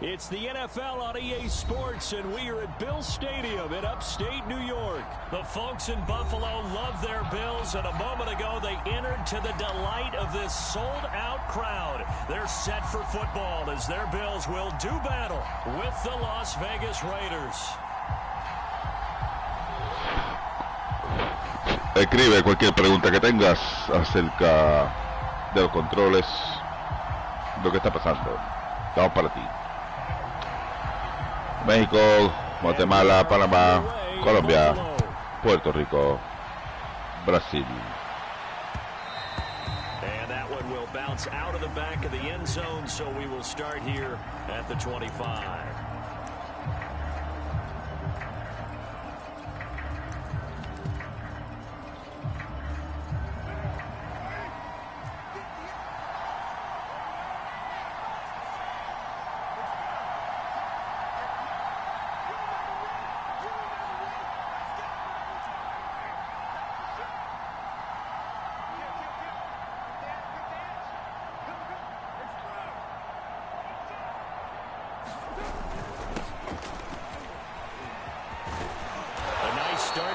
It's the NFL on EA Sports, and we are at Bill Stadium in upstate New York. The folks in Buffalo love their Bills, and a moment ago they entered to the delight of this sold-out crowd. They're set for football as their Bills will do battle with the Las Vegas Raiders. Escribe cualquier pregunta que tengas acerca de los controles, lo que está pasando. Vamos para ti. México, Guatemala, Panamá, Colombia, Puerto Rico, Brasil. And that one will bounce out of the back of the end zone, so we will start here at the 25.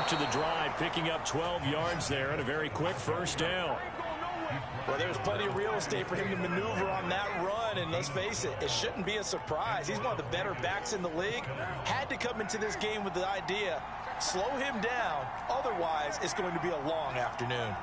To the drive, picking up 12 yards there and a very quick first down. Well, there's plenty of real estate for him to maneuver on that run, and let's face it, it shouldn't be a surprise. He's one of the better backs in the league. Had to come into this game with the idea, slow him down, otherwise it's going to be a long afternoon.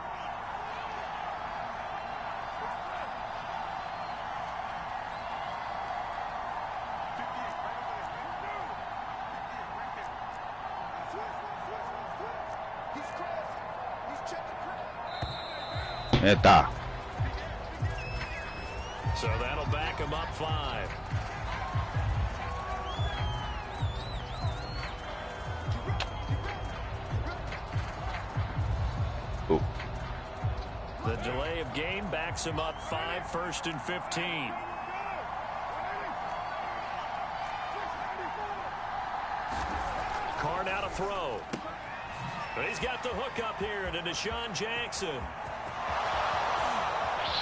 Está. So that'll back him up 5. Ooh. The delay of game backs him up 5, 1st and 15. Carr now to throw. He's got the hook up here to Deshaun Jackson.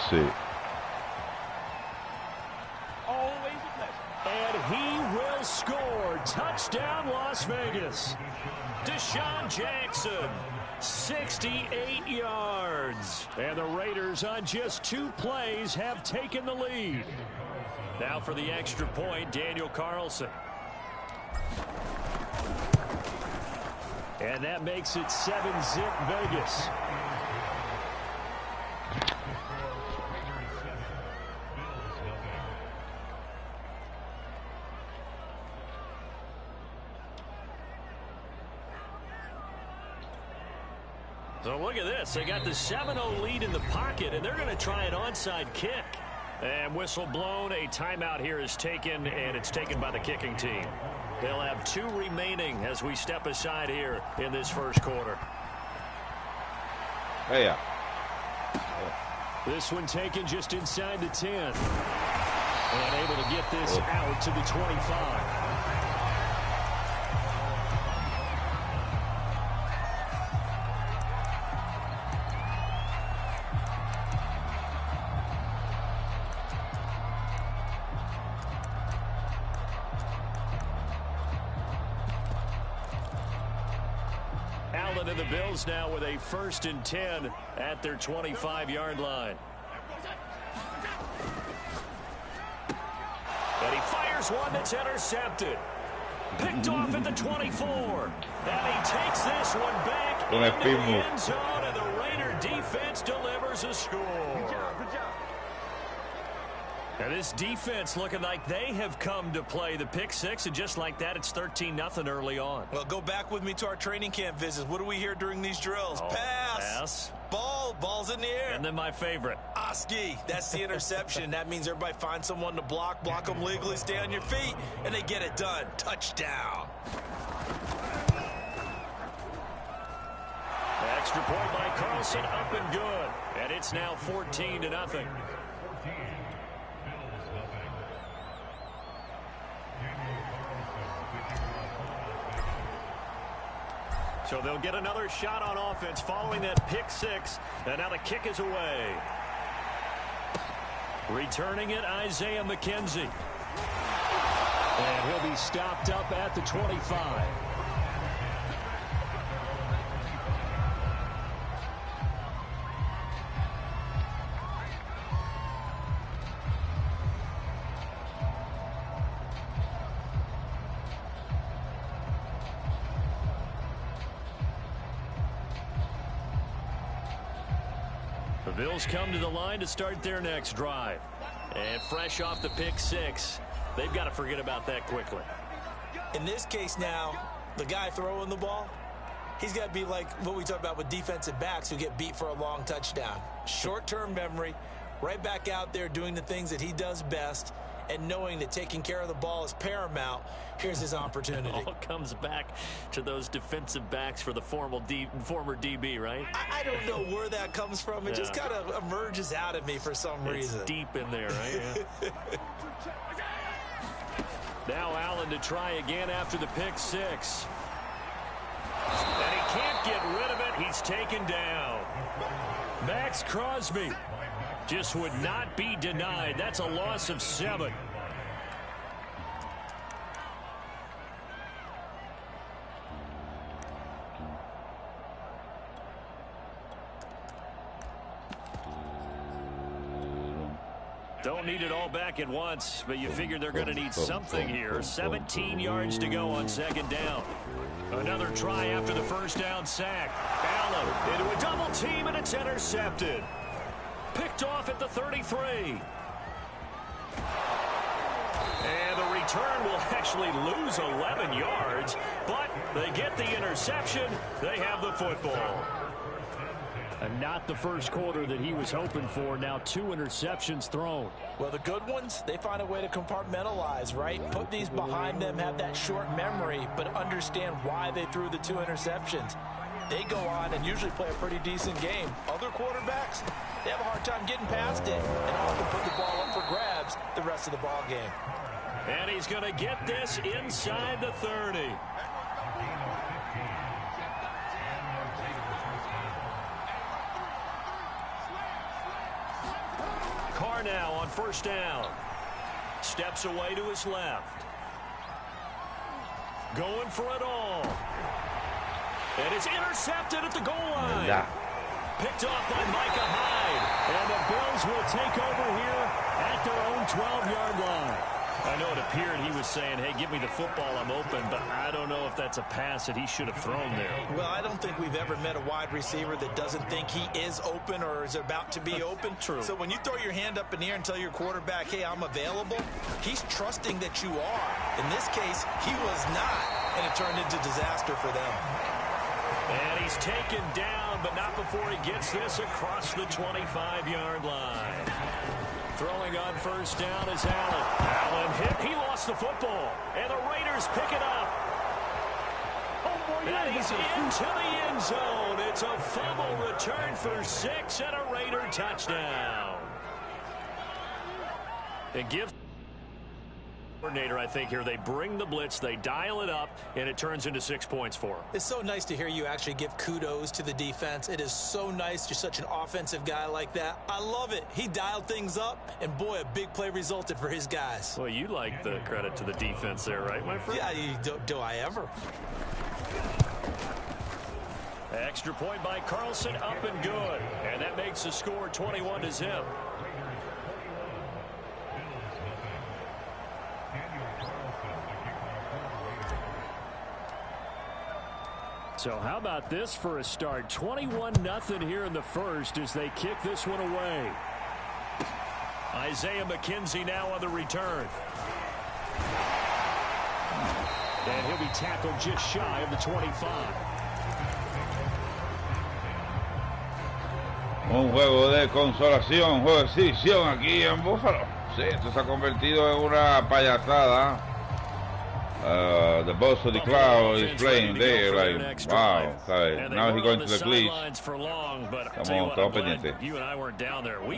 Sí. Always a pleasure. And he will score. Touchdown, Las Vegas. Deshaun Jackson, 68 yards. And the Raiders on just 2 plays have taken the lead. Now for the extra point, Daniel Carlson. And that makes it 7-zip Vegas. So look at this. They got the 7-0 lead in the pocket, and they're going to try an onside kick. And whistle blown. A timeout here is taken, and it's taken by the kicking team. They'll have 2 remaining as we step aside here in this first quarter. Hey, yeah. This one taken just inside the 10. And able to get this out to the 25. And the Bills now with a 1st and 10 at their 25-yard line. And he fires one that's intercepted. Picked off at the 24. And he takes this one back into the end zone, and the Raider defense delivers a score. Good job. And this defense looking like they have come to play the pick 6, and just like that, it's 13-0 early on. Well, go back with me to our training camp visits. What do we hear during these drills? Pass. Ball's in the air. And then my favorite. Oski, that's the interception. That means everybody finds someone to block them legally, stay on your feet, and they get it done. Touchdown. Extra point by Carlson, up and good. And it's now 14-0. So they'll get another shot on offense following that pick 6. And now the kick is away. Returning it, Isaiah McKenzie. And he'll be stopped up at the 25. The Bills come to the line to start their next drive. And fresh off the pick six, they've got to forget about that quickly. In this case now, the guy throwing the ball, he's got to be like what we talk about with defensive backs who get beat for a long touchdown. Short-term memory, right back out there doing the things that he does best, and knowing that taking care of the ball is paramount. Here's his opportunity. It all comes back to those defensive backs for the former DB, right? I don't know where that comes from. It just kind of emerges out of me for some reason. It's deep in there, right? Yeah. Now Allen to try again after the pick six. And he can't get rid of it. He's taken down. Max Crosby just would not be denied. That's a loss of 7. Don't need it all back at once, but you figure they're going to need something here. 17 yards to go on second down. Another try after the first down sack. Allen into a double team, and it's intercepted. Picked off at the 33. And the return will actually lose 11 yards, but they get the interception. They have the football. And not the first quarter that he was hoping for. Now 2 interceptions thrown. Well, the good ones, they find a way to compartmentalize, right? Put these behind them, have that short memory, but understand why they threw the 2 interceptions. They go on and usually play a pretty decent game. Other quarterbacks, they have a hard time getting past it and often put the ball up for grabs the rest of the ball game. And he's going to get this inside the 30. Carr now on first down. Steps away to his left. Going for it all. And it's intercepted at the goal line. Yeah. Picked off by Micah Hyde. And the Bills will take over here at their own 12-yard line. I know it appeared he was saying, hey, give me the football, I'm open, but I don't know if that's a pass that he should have thrown there. Well, I don't think we've ever met a wide receiver that doesn't think he is open or is about to be open. True. So when you throw your hand up in the air and tell your quarterback, hey, I'm available, he's trusting that you are. In this case, he was not, and it turned into disaster for them. And he's taken down, but not before he gets this across the 25-yard line. Throwing on first down is Allen. Allen hit. He lost the football. And the Raiders pick it up. And he's into the end zone. It's a fumble return for 6 and a Raider touchdown. It gives coordinator, I think, here. They bring the blitz, they dial it up, and it turns into 6 points for him. It's so nice to hear you actually give kudos to the defense. It is so nice. You're such an offensive guy like that. I love it. He dialed things up, and boy, a big play resulted for his guys. Well, you like the credit to the defense there, right, my friend? Yeah, do I ever? Extra point by Carlson, up and good. And that makes the score 21-0. So how about this for a start? 21-0 here in the first as they kick this one away. Isaiah McKenzie now on the return. And he'll be tackled just shy of the 25. Un juego de consolación, un juego de exhibición aquí en Búfalo. Sí, esto se ha convertido en una payasada. The boss of the cloud is playing there, like, wow, ¿sabes? Now he's going to the glitch. Estamos pendientes.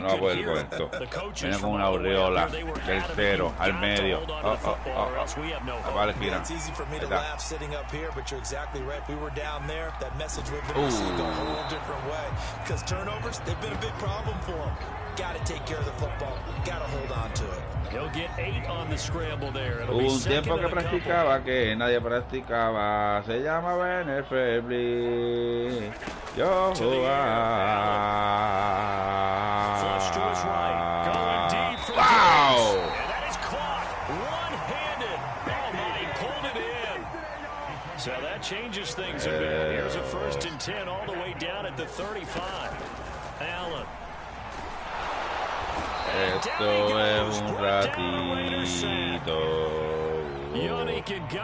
No puedo ir con esto. Viene con una aureola del cero al medio. Va a la esquina. It's easy for me to laugh sitting up here, but you're exactly right. If we were down there, that message would have been received a whole different way. Because turnovers, they've been a big problem for them. got to take care of the football. Got to hold on to it. He'll get 8 on the scramble there. Hubo un tiempo que practicaba que nadie practicaba. Se llama Benefield. Yo Flush to his right. Going deep for wow! And that is caught one-handed. Oh, my, he pulled it in. So that changes things a bit. Here's a 1st and 10 all the way down at the 35. Allen. Esto es un ratito.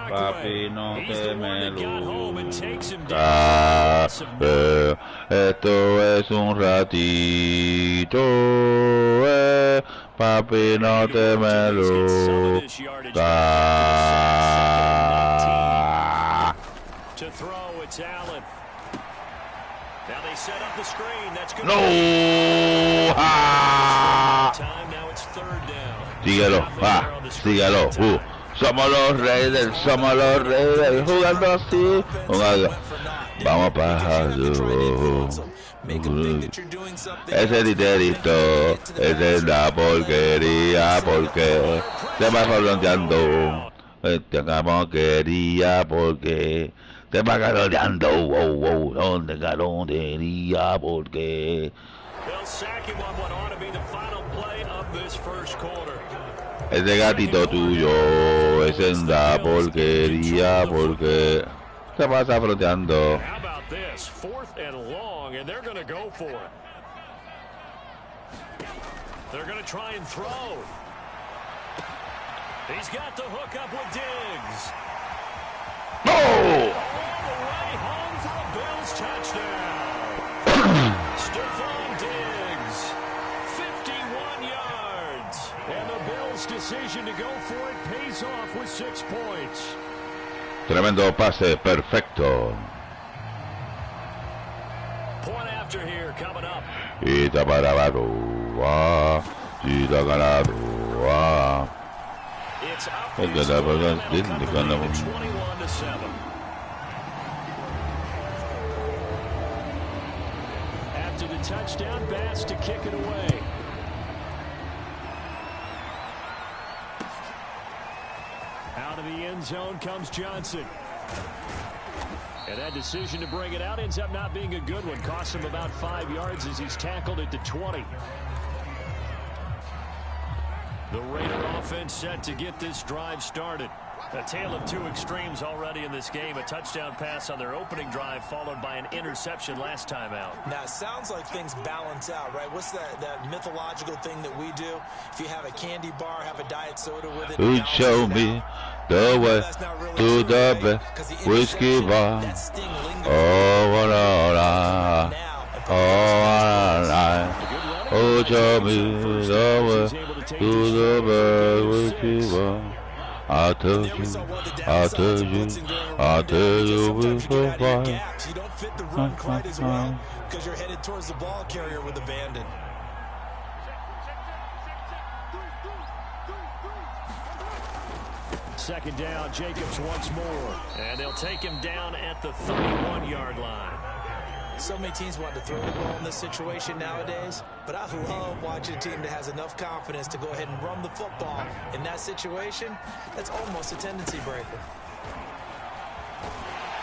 Papi, no te me luzcas. Esto es un ratito. Papi, no te me luzcas. To throw, it's Allen. Now they set up the screen. That's good. No. Time now it's 3rd down. Síguelo, síguelo. Somos los Raiders, jugando así, jugando. Vamos para ese titerito, esa es la porquería, porque te vas fronteando. Esta porquería, porque te vas galoneando. Wow, donde galonería, porque. They'll sack him on what ought to be the final play of this first quarter. Ese gatito tuyo es en la porquería porque se pasa froteando. How about this? 4th and long, and they're going to go for it. They're going to try and throw. He's got the hook up with Diggs. No! All the way home for a Bills touchdown. Stephon Diggs, 51 yards. And the Bills' decision to go for it pays off with 6 points. Tremendo pase, perfecto. Point after here coming up. Y está parado, y está ganado, It's up to 21-7. After the touchdown, Bass to kick it away. Out of the end zone comes Johnson. And that decision to bring it out ends up not being a good one. Costs him about 5 yards as he's tackled at the 20. The Raider offense set to get this drive started. A tale of 2 extremes already in this game. A touchdown pass on their opening drive followed by an interception last time out. Now, it sounds like things balance out, right? What's that mythological thing that we do? If you have a candy bar, have a diet soda with it. You show me the way to the best whiskey bar. Oh, show me the way to the best whiskey bar. I'll tell you we're so far. You don't fit the run quite as well because you're headed towards the ball carrier with abandon. Second down, Jacobs once more. And they'll take him down at the 31-yard line. So many teams want to throw the ball in this situation nowadays, but I love watching a team that has enough confidence to go ahead and run the football. In that situation, that's almost a tendency breaker.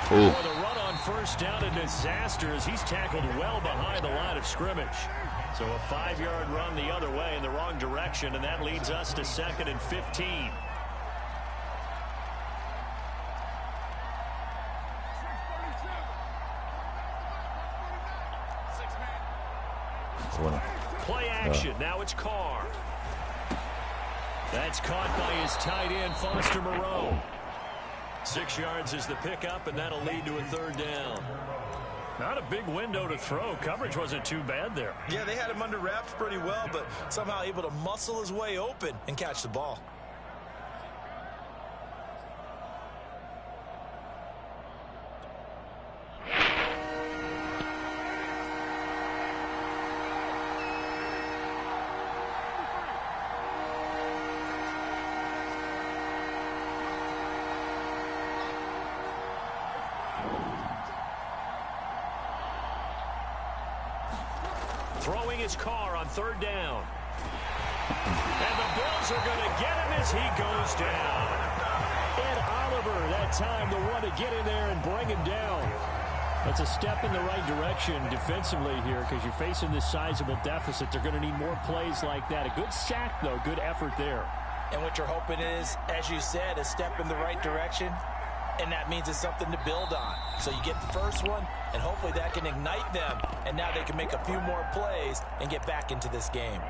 The run on first down, a disaster as he's tackled well behind the line of scrimmage. So a 5-yard run the other way in the wrong direction, and that leads us to 2nd and 15. Play action. Now it's Carr. That's caught by his tight end, Foster Moreau. 6 yards is the pickup, and that'll lead to a 3rd down. Not a big window to throw. Coverage wasn't too bad there. Yeah, they had him under wraps pretty well, but somehow able to muscle his way open and catch the ball. Throwing his car on 3rd down. And the Bills are going to get him as he goes down. Ed Oliver, that time, the one to get in there and bring him down. That's a step in the right direction defensively here because you're facing this sizable deficit. They're going to need more plays like that. A good sack, though. Good effort there. And what you're hoping is, as you said, a step in the right direction. And that means it's something to build on. So you get the first one, and hopefully that can ignite them. And now they can make a few more plays and get back into this game.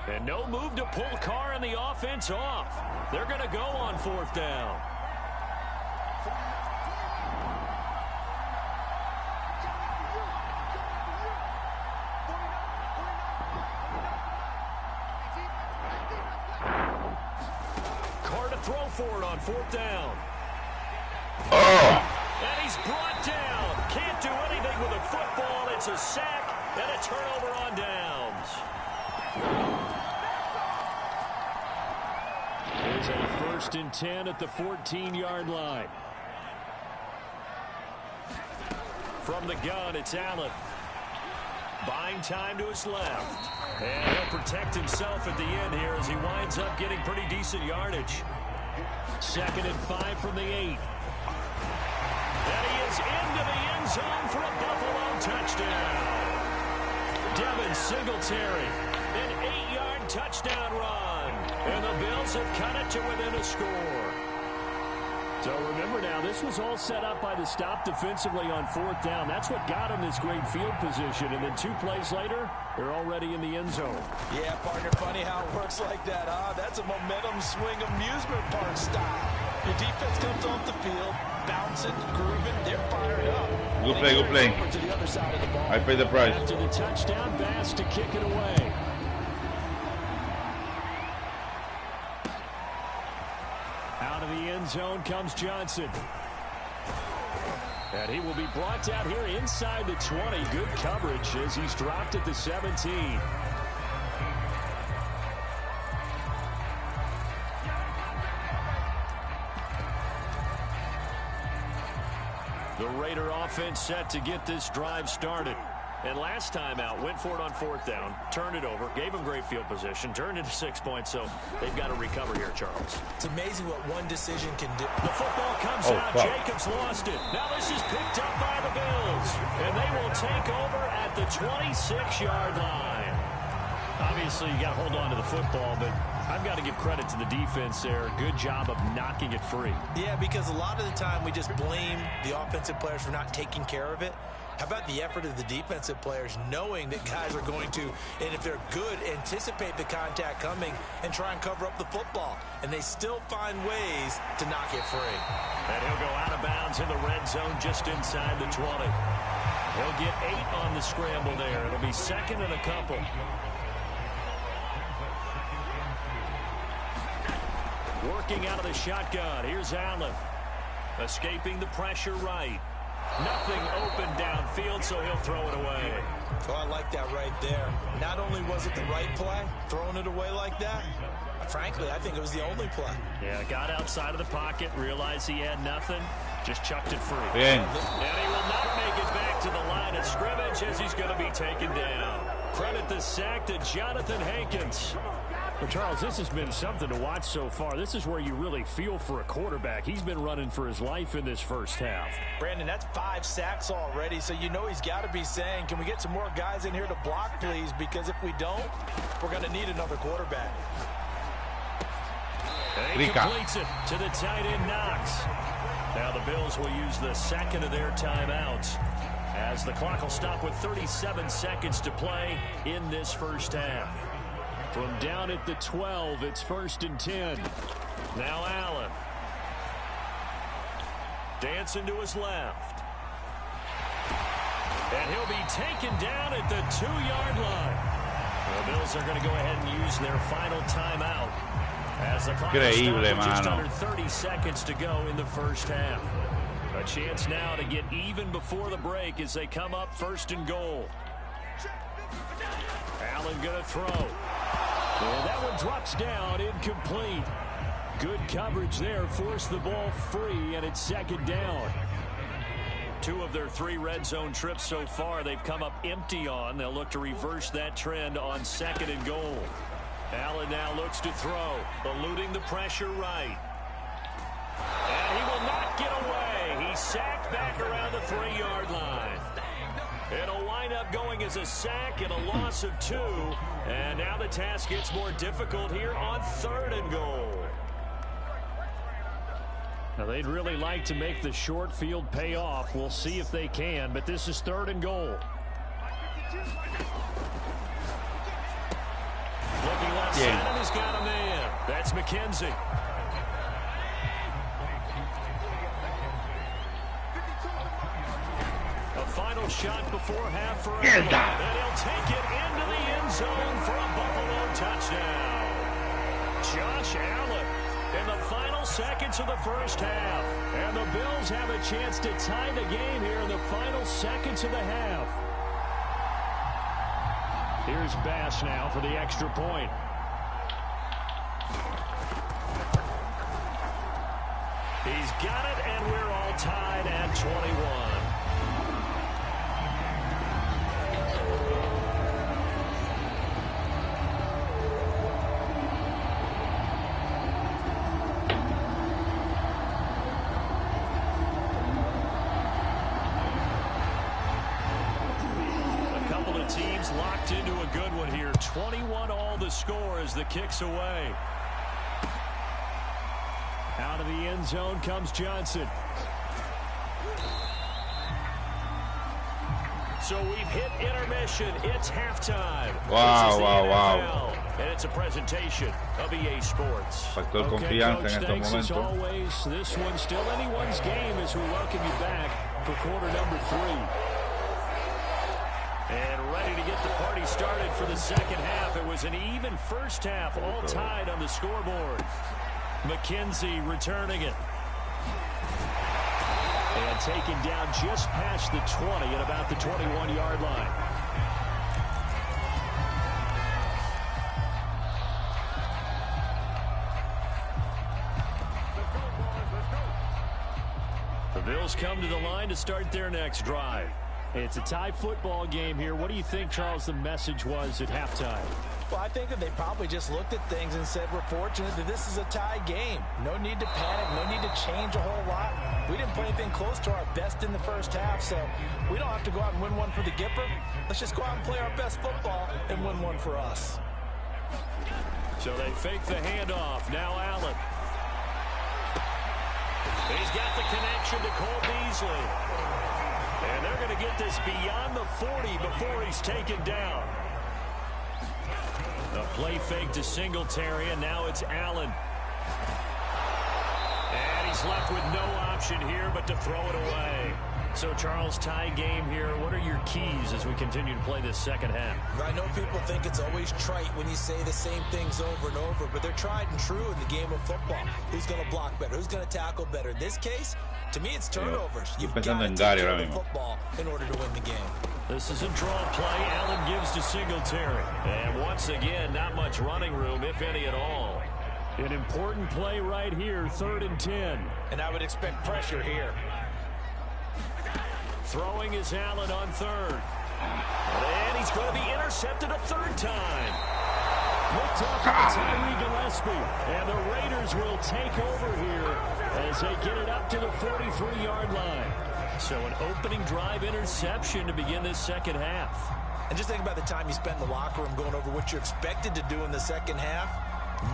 And no move to pull Carr and the offense off. They're going to go on 4th down. Carr to throw for it on 4th down. And he's brought down. Can't do anything with a football. It's a sack and a turnover on downs. There's a 1st and 10 at the 14-yard line. From the gun, it's Allen. Buying time to his left. And he'll protect himself at the end here as he winds up getting pretty decent yardage. 2nd and 5 from the 8. And he is into the end zone for a Buffalo touchdown. Devin Singletary, an 8-yard touchdown run. And the Bills have cut it to within a score. So remember now, this was all set up by the stop defensively on 4th down. That's what got them this great field position. And then 2 plays later, they're already in the end zone. Yeah, partner, funny how it works like that, huh? That's a momentum swing amusement park style. Your defense comes off the field, bouncing, grooving, they're fired up. Good play, good play. To the other side of the ball. I paid the price. After the touchdown, Bass to kick it away. Out of the end zone comes Johnson. And he will be brought down here inside the 20. Good coverage as he's dropped at the 17. The Raider offense set to get this drive started. And last time out, went for it on 4th down, turned it over, gave him great field position, turned it to 6 points, so they've got to recover here, Charles. It's amazing what one decision can do. The football comes out. Wow. Jacobs lost it. Now this is picked up by the Bills, and they will take over at the 26-yard line. Obviously, you got to hold on to the football, but I've got to give credit to the defense there. Good job of knocking it free. Yeah, because a lot of the time we just blame the offensive players for not taking care of it. How about the effort of the defensive players knowing that guys are going to, and if they're good, anticipate the contact coming and try and cover up the football. And they still find ways to knock it free. And he'll go out of bounds in the red zone just inside the 20. He'll get 8 on the scramble there. It'll be 2nd and a couple. Working out of the shotgun. Here's Allen. Escaping the pressure right. Nothing open downfield, so he'll throw it away. Oh, I like that right there. Not only was it the right play, throwing it away like that, frankly, I think it was the only play. Yeah, got outside of the pocket, realized he had nothing, just chucked it free. Bien. And he will not make it back to the line of scrimmage as he's going to be taken down. Credit the sack to Jonathan Hankins. Well, Charles, this has been something to watch so far. This is where you really feel for a quarterback. He's been running for his life in this first half. Brandon, that's 5 sacks already, so you know he's got to be saying, can we get some more guys in here to block, please? Because if we don't, we're going to need another quarterback. And he completes it to the tight end, Knox. Now the Bills will use the 2nd of their timeouts as the clock will stop with 37 seconds to play in this first half. From down at the 12, it's 1st and 10. Now Allen. Dancing to his left. And he'll be taken down at the 2-yard line. The Bills are going to go ahead and use their final timeout as the clock is just under 30 seconds to go in the first half. A chance now to get even before the break as they come up 1st and goal. Allen going to throw. And that one drops down, incomplete. Good coverage there, forced the ball free, and it's 2nd down. 2 of their 3 red zone trips so far, they've come up empty on. They'll look to reverse that trend on 2nd and goal. Allen now looks to throw, eluding the pressure right. And he will not get away. He's sacked back around the 3-yard line. It'll wind up going as a sack and a loss of 2. And now the task gets more difficult here on 3rd and goal. Now they'd really like to make the short field pay off. We'll see if they can, but this is 3rd and goal. Looking left side, and he's got a man. That's McKenzie. A final shot before half for Allen. And he'll take it into the end zone for a Buffalo touchdown. Josh Allen in the final seconds of the first half. And the Bills have a chance to tie the game here in the final seconds of the half. Here's Bass now for the extra point. He's got it, and we're all tied at 21. Teams locked into a good one here. 21 all the score as the kick's away. Out of the end zone comes Johnson. So we've hit intermission. It's halftime. Wow. And it's a presentation of EA Sports. Factor confianza Coach, en estos thanks as momentos. always. This one's still anyone's game as we welcome you back for quarter number 3. And ready to get the party started for the second half. It was an even first half, all tied on the scoreboard. McKenzie returning it. And taken down just past the 20 at about the 21-yard line. The Bills come to the line to start their next drive. It's a tie football game here. What do you think, Charles, the message was at halftime? Well, I think that they probably just looked at things and said, we're fortunate that this is a tie game. No need to panic, no need to change a whole lot. We didn't play anything close to our best in the first half, so we don't have to go out and win one for the Gipper. Let's just go out and play our best football and win one for us. So they fake the handoff. Now Allen. He's got the connection to Cole Beasley. And they're going to get this beyond the 40 before he's taken down. A play fake to Singletary, and now it's Allen. And he's left with no option here but to throw it away. So, Charles, tie game here. What are your keys as we continue to play this second half? I know people think it's always trite when you say the same things over and over, but they're tried and true in the game of football. Who's going to block better? Who's going to tackle better? In this case, to me, it's turnovers. You've got to take care of the football in order to win the game. This is a draw play. Allen gives to Singletary. And once again, not much running room, if any at all. An important play right here, 3rd and 10. And I would expect pressure here. Throwing is Allen on 3rd. And he's going to be intercepted a 3rd time. Picked up by Tyreek Gillespie. And the Raiders will take over here as they get it up to the 43-yard line. So an opening drive interception to begin this second half. And just think about the time you spent in the locker room going over what you're expected to do in the second half.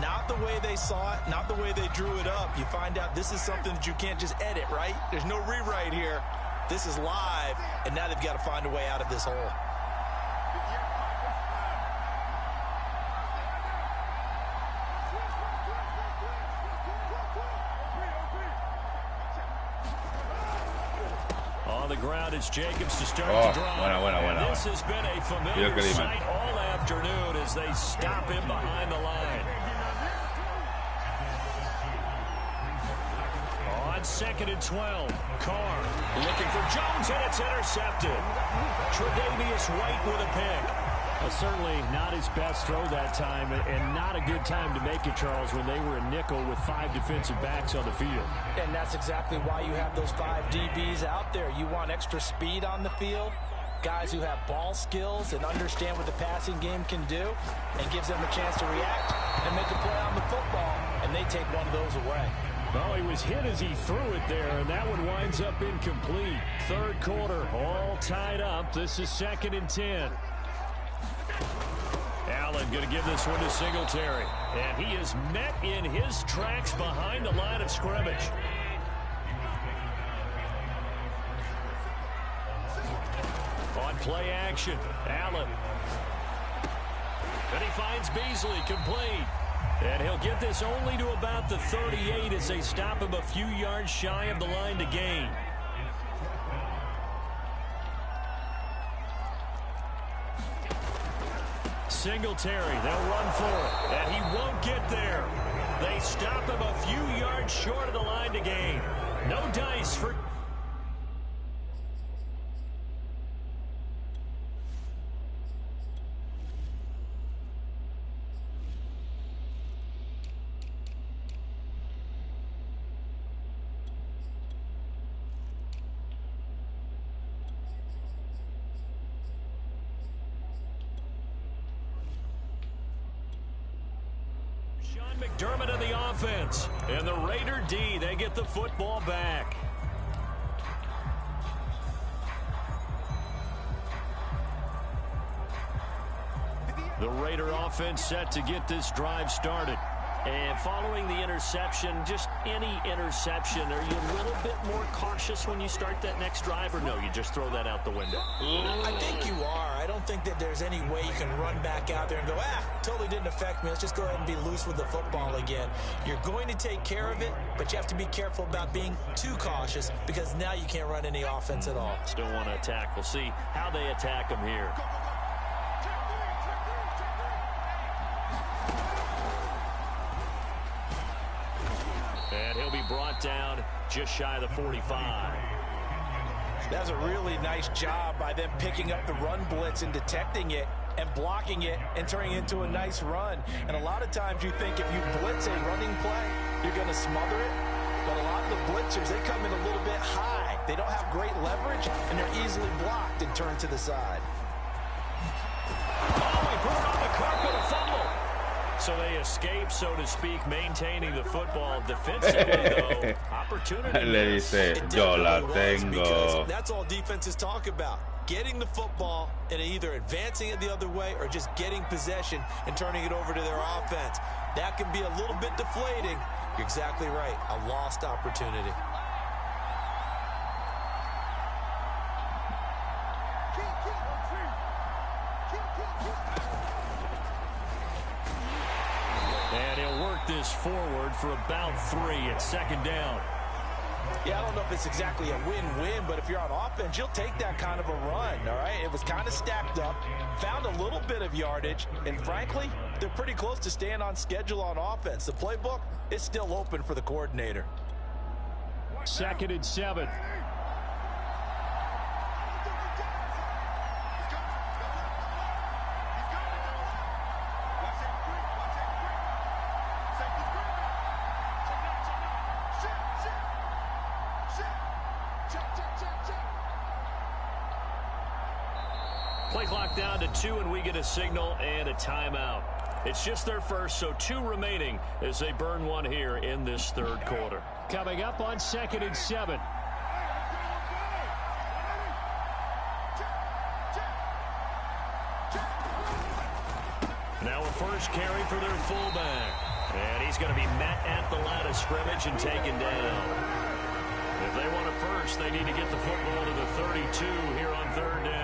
Not the way they saw it, not the way they drew it up. You find out this is something that you can't just edit, right? There's no rewrite here. This is live, and now they've got to find a way out of this hole. On the ground, it's Jacobs to start the drive. Bueno. This has been a familiar sight all afternoon as they stop him behind the line. On 2nd and 12, Carr looking for Jones, and it's intercepted. Tre'Davious White with a pick. Well, certainly not his best throw that time, and not a good time to make it, Charles, when they were a nickel with 5 defensive backs on the field. And that's exactly why you have those 5 DBs out there. You want extra speed on the field, guys who have ball skills and understand what the passing game can do, and gives them a chance to react and make a play on the football, and they take one of those away. Well, he was hit as he threw it there, and that one winds up incomplete. Third quarter, all tied up. This is 2nd and 10. Allen going to give this one to Singletary. And he is met in his tracks behind the line of scrimmage. On play action, Allen. And he finds Beasley, complete. And he'll get this only to about the 38 as they stop him a few yards shy of the line to gain. Singletary, they'll run for it, and he won't get there. They stop him a few yards short of the line to gain. No dice for... McDermott in the offense, and the Raider D, they get the football back. The Raider offense set to get this drive started. And following the interception, just any interception, are you a little bit more cautious when you start that next drive, or no, you just throw that out the window? I think you are. I don't think that there's any way you can run back out there and go, totally didn't affect me. Let's just go ahead and be loose with the football again. You're going to take care of it, but you have to be careful about being too cautious because now you can't run any offense at all. Still want to attack. We'll see how they attack them here. And he'll be brought down just shy of the 45. That's a really nice job by them picking up the run blitz and detecting it and blocking it and turning it into a nice run. And a lot of times you think if you blitz a running play, you're going to smother it. But a lot of the blitzers, they come in a little bit high. They don't have great leverage, and they're easily blocked and turned to the side. Oh, he put it on the carpet, a fumble. So they escape, so to speak, maintaining the football defensively, though. Opportunity. Le dice, yo la tengo. That's all defenses talk about. Getting the football and either advancing it the other way or just getting possession and turning it over to their offense. That can be a little bit deflating. You're exactly right. A lost opportunity. And he'll work this forward for about 3 at 2nd down. Yeah, I don't know if it's exactly a win-win, but if you're on offense, you'll take that kind of a run, all right? It was kind of stacked up, found a little bit of yardage, and frankly, they're pretty close to staying on schedule on offense. The playbook is still open for the coordinator. 2nd and 7. Play clock down to 2, and we get a signal and a timeout. It's just their first, so 2 remaining as they burn one here in this 3rd quarter. Coming up on 2nd and 7. Now a first carry for their fullback. And he's going to be met at the line of scrimmage and taken down. If they want a first, they need to get the football to the 32 here on 3rd down.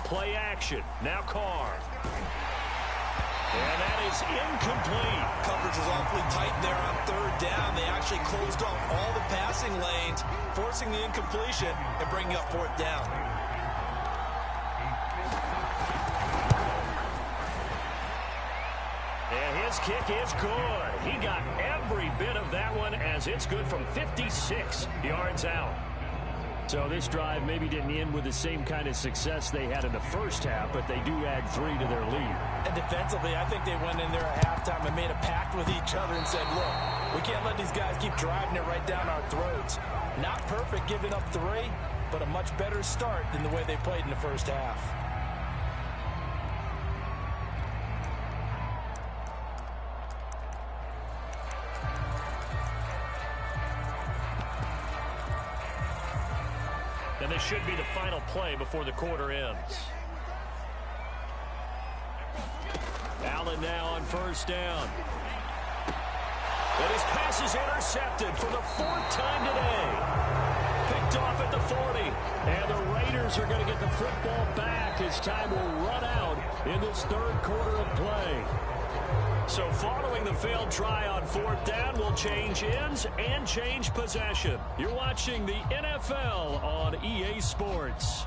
Play action. Now Carr. And that is incomplete. Coverage was awfully tight there on 3rd down. They actually closed off all the passing lanes, forcing the incompletion and bringing up 4th down. And This kick is good. He got every bit of that one as it's good from 56 yards out. So this drive maybe didn't end with the same kind of success they had in the first half, but they do add 3 to their lead. And defensively, I think they went in there at halftime and made a pact with each other and said, look, we can't let these guys keep driving it right down our throats. Not perfect giving up 3, but a much better start than the way they played in the first half. And this should be the final play before the quarter ends. Allen now on first down. And his pass is intercepted for the 4th time today. Picked off at the 40. And the Raiders are going to get the football back as time will run out in this 3rd quarter of play. So following the failed try on 4th down, will change ends and change possession. You're watching the NFL on EA Sports.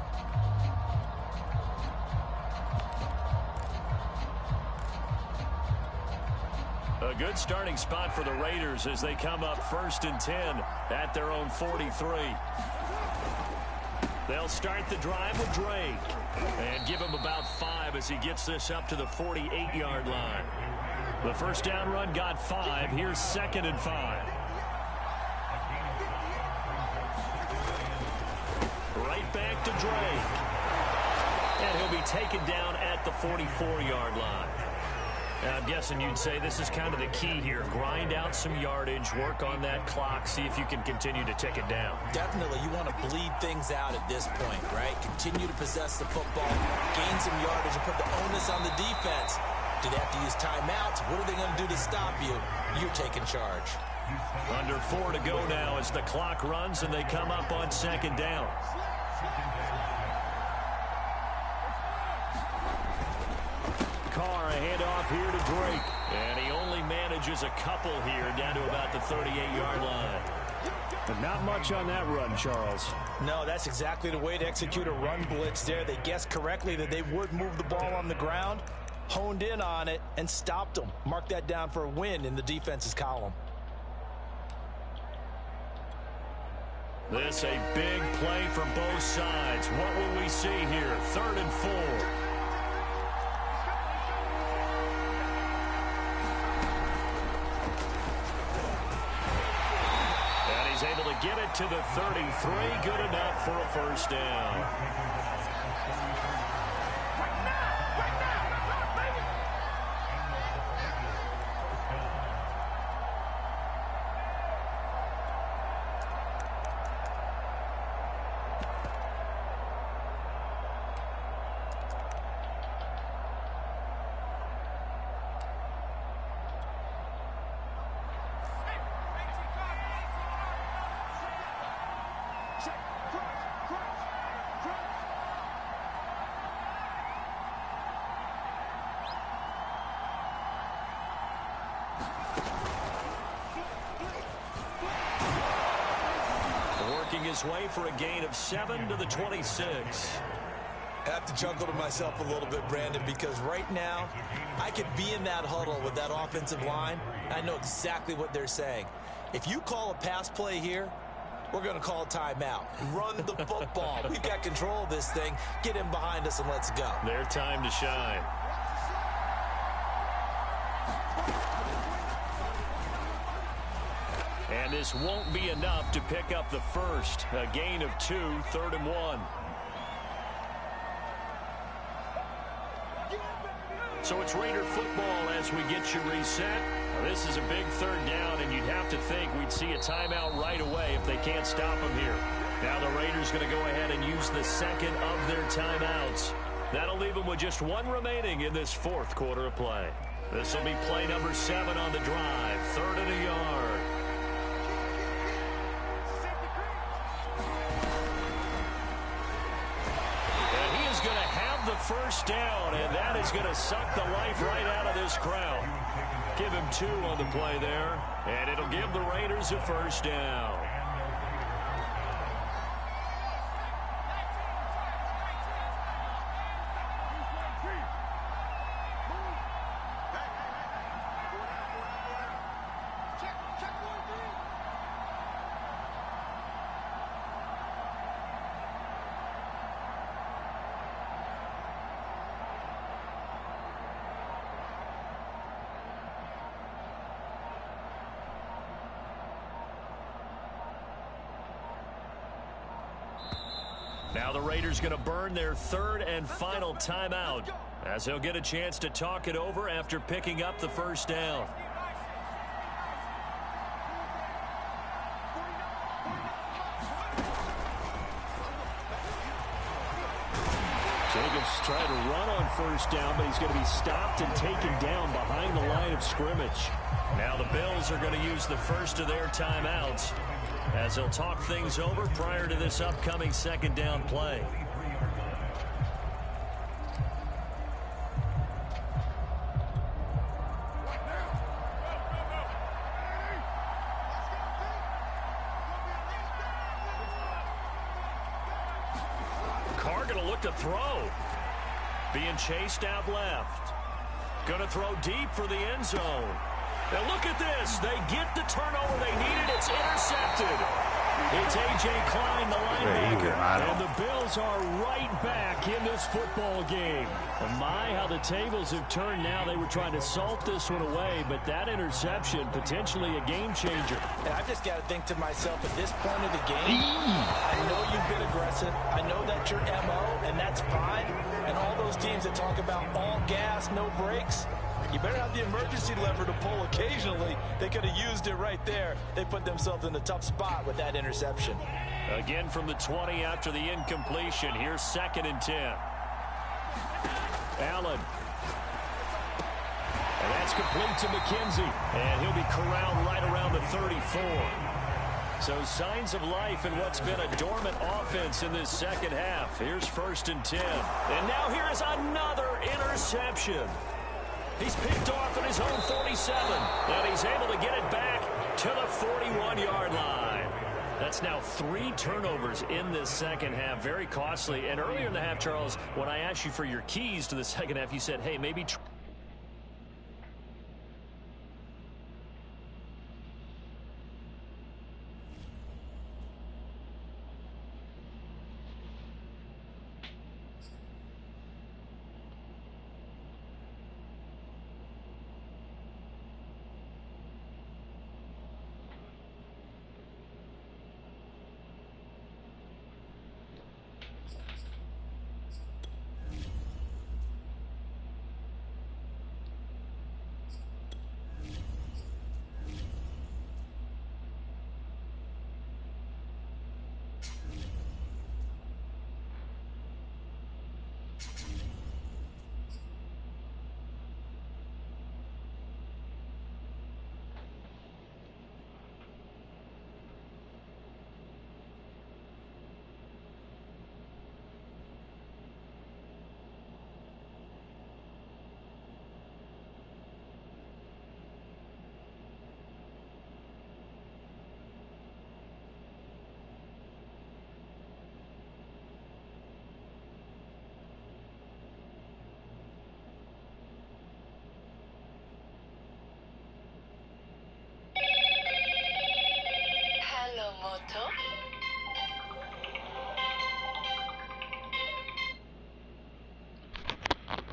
A good starting spot for the Raiders as they come up 1st and 10 at their own 43. They'll start the drive with Drake and give him about 5 as he gets this up to the 48-yard line. The first down run got 5. Here's 2nd and 5. Right back to Drake. And he'll be taken down at the 44-yard line. Now, I'm guessing you'd say this is kind of the key here. Grind out some yardage, work on that clock, see if you can continue to tick it down. Definitely, you want to bleed things out at this point, right? Continue to possess the football, gain some yardage, and put the onus on the defense. Do they have to use timeouts? What are they going to do to stop you? You're taking charge. Under 4 to go now as the clock runs and they come up on 2nd down. Carr, a handoff here to Drake. And he only manages a couple here down to about the 38-yard line. But not much on that run, Charles. No, that's exactly the way to execute a run blitz there. They guessed correctly that they would move the ball on the ground, honed in on it, and stopped them. Mark that down for a win in the defense's column. This a big play for both sides. What will we see here? 3rd and 4. Able to get it to the 33. Good enough for a first down. His way for a gain of 7 to the 26. I have to chuckle to myself a little bit, Brandon, because right now I could be in that huddle with that offensive line. I know exactly what they're saying. If you call a pass play here, we're going to call a timeout. Run the football. We've got control of this thing. Get in behind us and let's go. Their time to shine. And this won't be enough to pick up the first. A gain of 2, 3rd and 1. So it's Raider football as we get you reset. Now, this is a big 3rd down, and you'd have to think we'd see a timeout right away if they can't stop them here. Now the Raiders going to go ahead and use the 2nd of their timeouts. That'll leave them with just 1 remaining in this 4th quarter of play. This will be play number 7 on the drive. 3rd and a yard. The first down, and that is going to suck the life right out of this crowd. Give him 2 on the play there, and it'll give the Raiders a first down. Now the Raiders going to burn their third and final timeout as they'll get a chance to talk it over after picking up the first down. Jacobs trying to run on first down, but he's going to be stopped and taken down behind the line of scrimmage. Now the Bills are going to use the first of their timeouts as they'll talk things over prior to this upcoming second down play. Carr going to look to throw. Being chased out left. Going to throw deep for the end zone. Now look at this. They get the turnover they needed. It's intercepted. It's A.J. Klein, the linebacker. And the Bills are right back in this football game. And my, how the tables have turned now. They were trying to salt this one away, but that interception, potentially a game changer. And I've just got to think to myself, at this point of the game, I know you've been aggressive. I know that's your MO, and that's fine. And all those teams that talk about all gas, no brakes, you better have the emergency lever to pull occasionally. They could have used it right there. They put themselves in a tough spot with that interception. Again from the 20 after the incompletion. Here's 2nd and 10. Allen. And that's complete to McKenzie. And he'll be corralled right around the 34. So signs of life in what's been a dormant offense in this second half. Here's 1st and 10. And now here is another interception. He's picked off at his own 47, and he's able to get it back to the 41-yard line. That's now 3 turnovers in this second half. Very costly. And earlier in the half, Charles, when I asked you for your keys to the second half, you said, hey, maybe...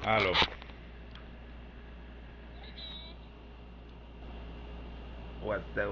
Aló. What's the.